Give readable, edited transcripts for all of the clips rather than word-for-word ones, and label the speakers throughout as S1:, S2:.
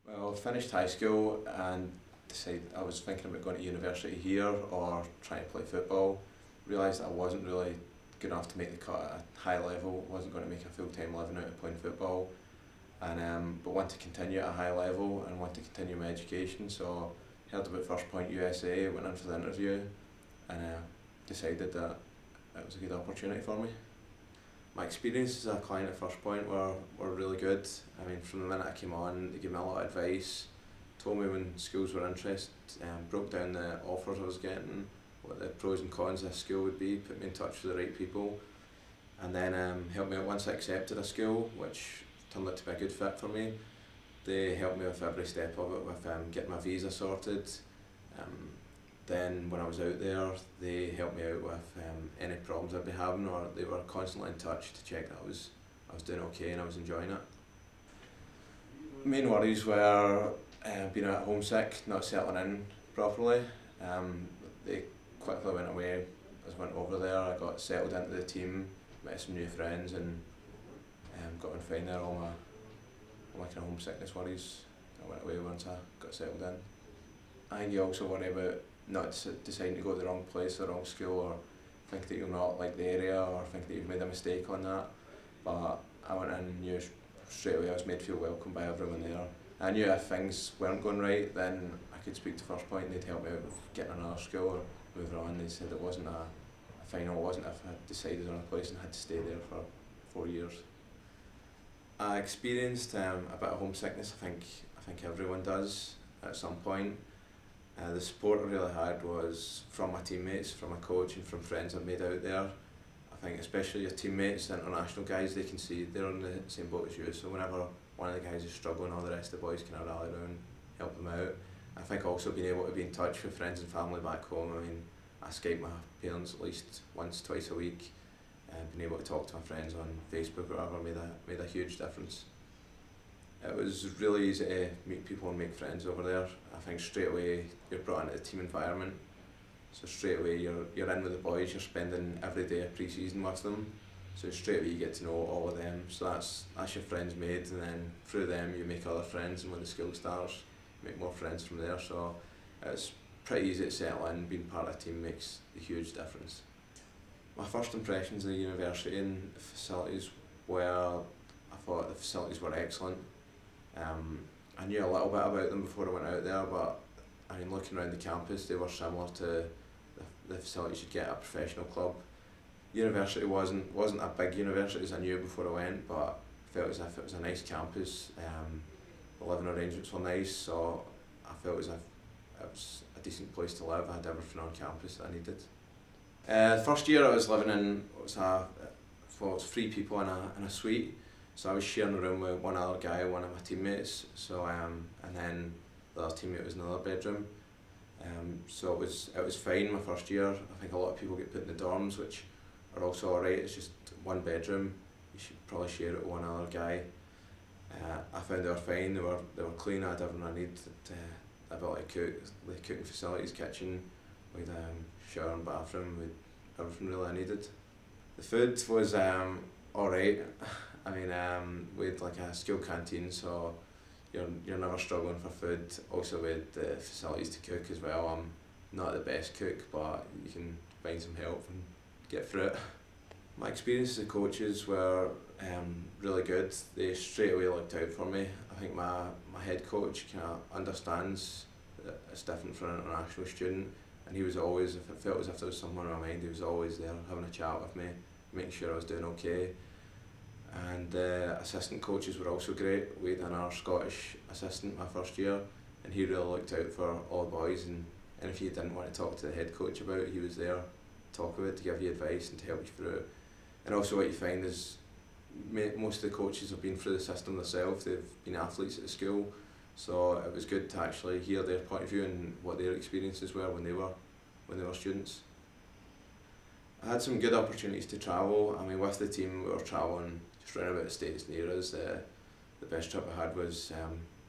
S1: Well, I finished high school and decided I was thinking about going to university here or trying to play football. Realised I wasn't really good enough to make the cut at a high level, wasn't going to make a full-time living out of playing football, and but want to continue at a high level and want to continue my education. So heard about First Point USA, went in for the interview, and decided that it was a good opportunity for me. My experiences as a client at First Point were really good. I mean, from the minute I came on, they gave me a lot of advice, told me when schools were interested, broke down the offers I was getting, what the pros and cons of a school would be, put me in touch with the right people, and then helped me out once I accepted a school, which turned out to be a good fit for me. They helped me with every step of it, with getting my visa sorted. Then when I was out there, they helped me out with any problems I'd be having, or they were constantly in touch to check that I was doing okay and I was enjoying it. Main worries were being a bit homesick, not settling in properly. They quickly went away as I went over there. I got settled into the team, met some new friends, and got on fine there. All my kind of homesickness worries I went away once I got settled in. I think you also worry about not deciding to go to the wrong place or the wrong school, or think that you'll not like the area, or think that you've made a mistake on that. But I went in and knew straight away I was made to feel welcome by everyone there. I knew if things weren't going right, then I could speak to First Point and they'd help me out with getting another school or moving on. They said it wasn't a final, it wasn't if I had decided on a place and had to stay there for 4 years. I experienced a bit of homesickness. I think everyone does at some point. The support I really had was from my teammates, from my coach, and from friends I've made out there. I think especially your teammates, the international guys, they can see they're on the same boat as you, so whenever one of the guys is struggling, all the rest of the boys can rally around, help them out. I think also being able to be in touch with friends and family back home. I mean, I Skype my parents at least once, twice a week, and being able to talk to my friends on Facebook or whatever made a huge difference. It was really easy to meet people and make friends over there. I think straight away you're brought into the team environment. So straight away you're in with the boys, you're spending every day of pre-season with them. So straight away you get to know all of them. So that's your friends made, and then through them you make other friends, and when the school starts, you make more friends from there. So it's pretty easy to settle in. Being part of a team makes a huge difference. My first impressions of the university and the facilities were, I thought the facilities were excellent. I knew a little bit about them before I went out there, but I mean, looking around the campus, they were similar to the facilities you'd get at a professional club. University wasn't a big university as I knew before I went, but I felt as if it was a nice campus. The living arrangements were nice, so I felt as if it was a decent place to live. I had everything on campus that I needed. The first year I was living in, it was 3 people in a suite. So I was sharing a room with one other guy, one of my teammates. So and then the other teammate was in another bedroom. So it was fine my first year. I think a lot of people get put in the dorms, which are also alright. It's just one bedroom. You should probably share it with one other guy. I found they were fine. They were clean. I had everything I needed. The ability to cook, the cooking facilities, kitchen, with shower and bathroom, with everything really I needed. The food was alright. I mean, we had like a school canteen, so you're never struggling for food. Also with the facilities to cook as well. I'm not the best cook, but you can find some help and get through it. My experiences as coaches were really good. They straight away looked out for me. I think my head coach kind of understands that it's different for an international student, and he was always, if it felt as if there was something on my mind, he was always there having a chat with me, making sure I was doing okay. And the assistant coaches were also great. We had our Scottish assistant my first year, and he really looked out for all the boys, and if you didn't want to talk to the head coach about it, he was there to talk about it, to give you advice and to help you through it. And also what you find is most of the coaches have been through the system themselves. They've been athletes at the school, so it was good to actually hear their point of view and what their experiences were when they were students. I had some good opportunities to travel. I mean, with the team we were travelling just round about the states near us. The best trip I had was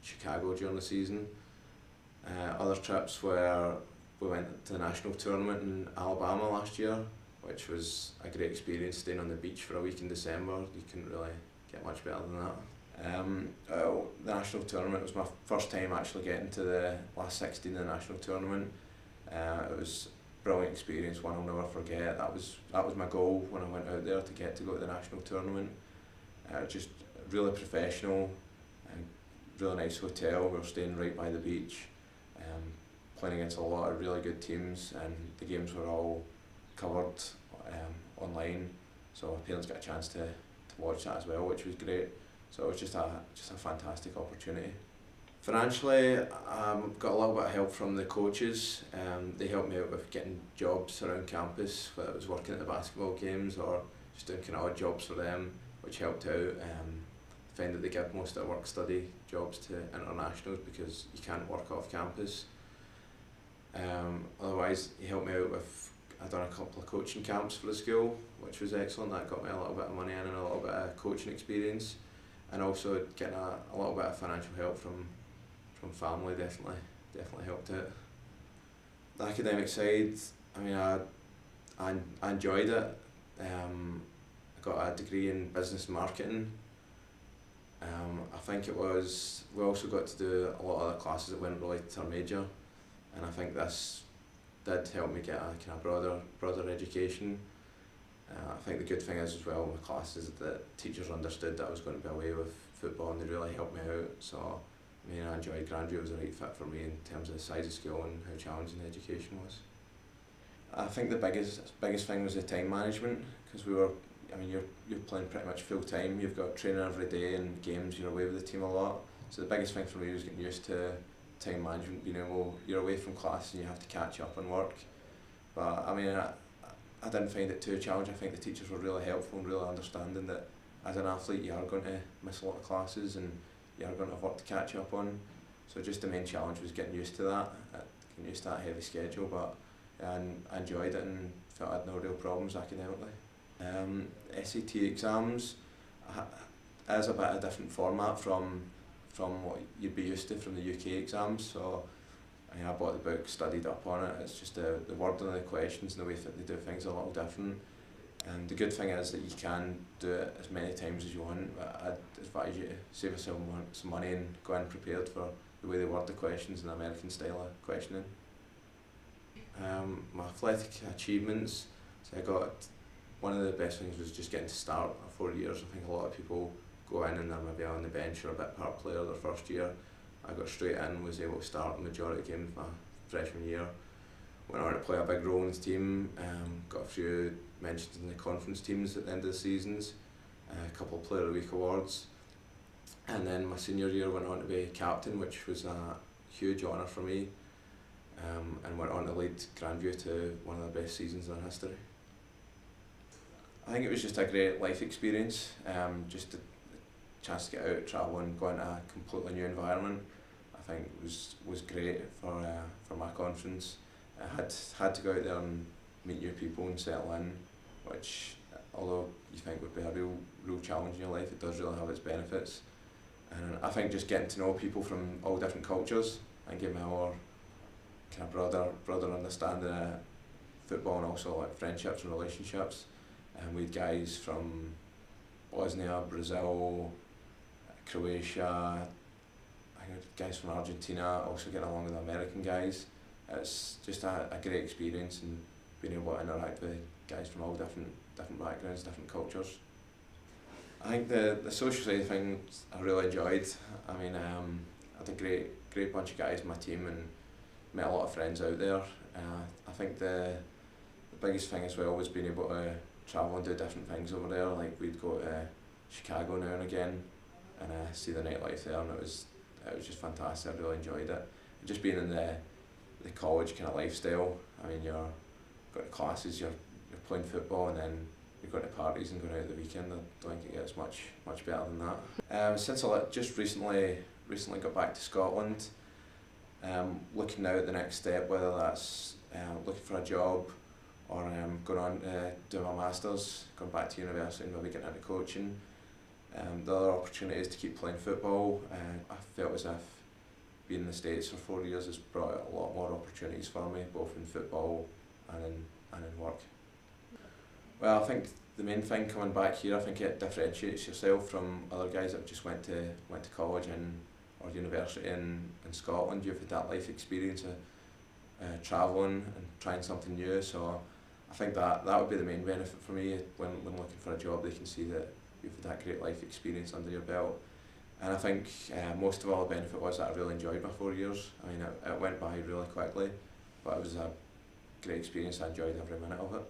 S1: Chicago during the season. Other trips were, we went to the national tournament in Alabama last year, which was a great experience, staying on the beach for a week in December. You couldn't really get much better than that. The national tournament was my first time actually getting to the last 16 in the national tournament. It was a brilliant experience, one I'll never forget. That was my goal when I went out there, to go to the national tournament. Just really professional, and really nice hotel. We were staying right by the beach, playing against a lot of really good teams, and the games were all covered online, so my parents got a chance to watch that as well, which was great. So it was just a fantastic opportunity. Financially, got a little bit of help from the coaches. They helped me out with getting jobs around campus, whether it was working at the basketball games or just doing kind of odd jobs for them, which helped out. I find that they give most of their work study jobs to internationals because you can't work off campus. Otherwise, he helped me out with, I've done a couple of coaching camps for the school, which was excellent. That got me a little bit of money in and a little bit of coaching experience, and also getting a little bit of financial help from family definitely helped out. The academic side, I mean, I enjoyed it. I got a degree in business marketing. I think we also got to do a lot of other classes that weren't related to our major, and I think this did help me get a kind of broader education. I think the good thing is as well with my classes that teachers understood that I was going to be away with football, and they really helped me out. So I mean, I enjoyed Grandview. It was the right fit for me in terms of the size of school and how challenging the education was. I think the biggest thing was the time management, because you're playing pretty much full time. You've got training every day and games. You're away with the team a lot. So the biggest thing for me was getting used to time management. You're away from class and you have to catch up on work. But I mean, I didn't find it too challenging. I think the teachers were really helpful and really understanding that as an athlete you are going to miss a lot of classes and you are going to have work to catch up on. So just the main challenge was getting used to that, getting used to that heavy schedule. But I enjoyed it and felt I had no real problems academically. SAT exams is a bit of a different format from what you'd be used to from the UK exams. So I bought the book, studied up on it. It's just the wording of the questions and the way that they do things are a little different. And the good thing is that you can do it as many times as you want. I'd advise you to save yourself some money and go in prepared for the way they word the questions and the American style of questioning. My athletic achievements, so I got, one of the best things was just getting to start at 4 years. I think a lot of people go in and they're maybe on the bench or a bit part player their first year. I got straight in, was able to start the majority of games my freshman year. Went on to play a big role in the team, got a few mentions in the conference teams at the end of the seasons, a couple of Player of the Week awards. And then my senior year went on to be captain, which was a huge honour for me, and went on to lead Grandview to one of the best seasons in our history. I think it was just a great life experience, just a chance to get out, travel and go into a completely new environment. I think was great for my confidence. I had to go out there and meet new people and settle in, which, although you think would be a real challenge in your life, it does really have its benefits. And I think just getting to know people from all different cultures and gave me a more kind of broader understanding of football, and also like friendships and relationships. And we had guys from Bosnia, Brazil, Croatia, I think guys from Argentina, also getting along with the American guys. It's just a great experience, and being able to interact with guys from all different backgrounds, different cultures. I think the social side of things I really enjoyed. I mean, I had a great bunch of guys in my team and met a lot of friends out there. I think the biggest thing as well was being able to travel and do different things over there. Like we'd go to Chicago now and again and see the nightlife there, and it was just fantastic. I really enjoyed it. Just being in the college kind of lifestyle. I mean, you're going to classes, you're playing football, and then you're going to parties and going out at the weekend. I don't think it gets much better than that. Since I just recently got back to Scotland, looking now at the next step, whether that's looking for a job or going on to do my masters, going back to university and maybe getting into coaching. The other opportunity is to keep playing football. I felt as if being in the States for 4 years has brought a lot more opportunities for me, both in football and in work. Well, I think the main thing coming back here, I think it differentiates yourself from other guys that just went to college or university in Scotland. You've had that life experience of travelling and trying something new. So I think that would be the main benefit for me when looking for a job. They can see that you've had that great life experience under your belt. And I think most of all the benefit was that I really enjoyed my 4 years. I mean, it went by really quickly, but it was a great experience. I enjoyed every minute of it.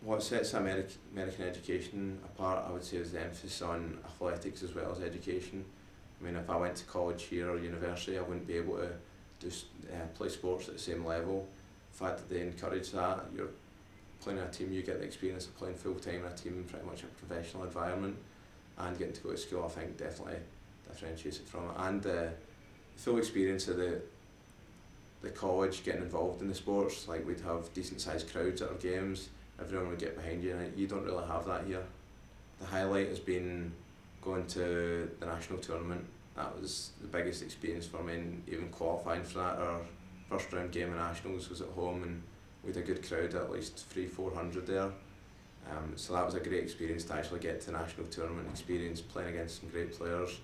S1: What sets American education apart, I would say, is the emphasis on athletics as well as education. I mean, if I went to college here or university, I wouldn't be able to play sports at the same level. The fact that they encourage that, you're playing in a team, you get the experience of playing full time in a team, pretty much a professional environment, and getting to go to school, I think definitely differentiates it from it. And the full experience of the college getting involved in the sports, like we'd have decent sized crowds at our games, everyone would get behind you, and you don't really have that here. The highlight has been going to the national tournament. That was the biggest experience for me, and even qualifying for that. Our first round game of nationals was at home, and we had a good crowd, at least 300-400 there. So that was a great experience to actually get to the national tournament experience, playing against some great players.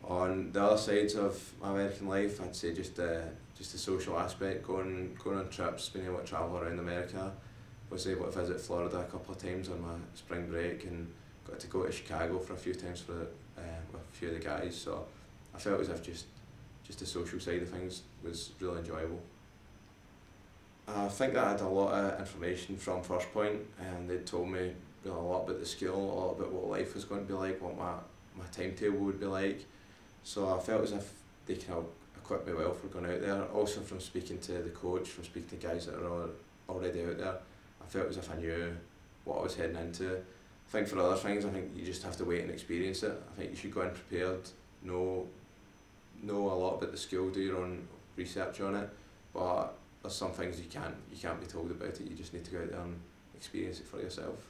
S1: On the other sides of my American life, I'd say just the social aspect, going on trips, being able to travel around America. Was able to visit Florida a couple of times on my spring break, and got to go to Chicago for a few times with a few of the guys. So I felt as if just the social side of things was really enjoyable. I think that I had a lot of information from First Point, and they told me really a lot about the school, a lot about what life was going to be like, what my timetable would be like. So I felt as if they can help equip me well for going out there. Also from speaking to the coach, from speaking to guys that are already out there, I felt as if I knew what I was heading into. I think for other things, I think you just have to wait and experience it. I think you should go in prepared, know a lot about the school, do your own research on it, but there's some things you can't be told about it. You just need to go out there and experience it for yourself.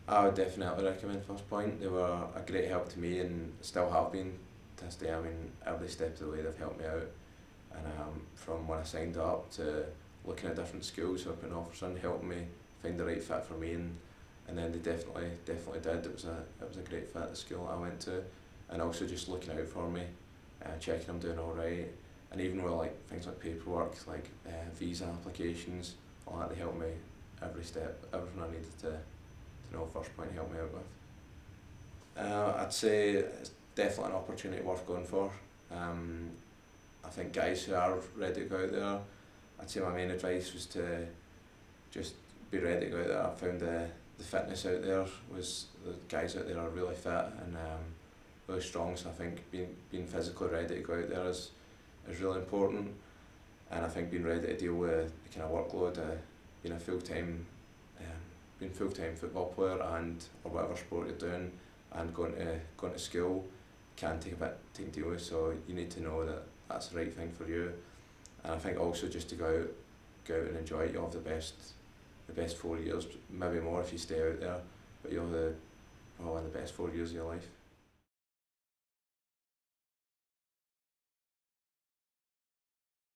S1: I would definitely recommend First Point. They were a great help to me and still have been to this day. I mean, every step of the way they've helped me out, and from when I signed up to looking at different schools who are putting offers in, helping me find the right fit for me, and then they definitely did. It was a great fit, the school I went to, and also just looking out for me, checking I'm doing all right, and even with like things like paperwork, like visa applications, all that, they helped me every step, everything I needed to know First Point helped me out with. I'd say it's definitely an opportunity worth going for. I think guys who are ready to go out there, I'd say my main advice was to just be ready to go out there. I found the fitness out there was, the guys out there are really fit and really strong, so I think being physically ready to go out there is really important, and I think being ready to deal with the kind of workload of being a full-time football player or whatever sport you're doing, and going to school can take a bit to deal with, so you need to know that that's the right thing for you. And I think also just to go out and enjoy it. You'll have the best 4 years, maybe more if you stay out there, but you'll have one of the best 4 years of your life.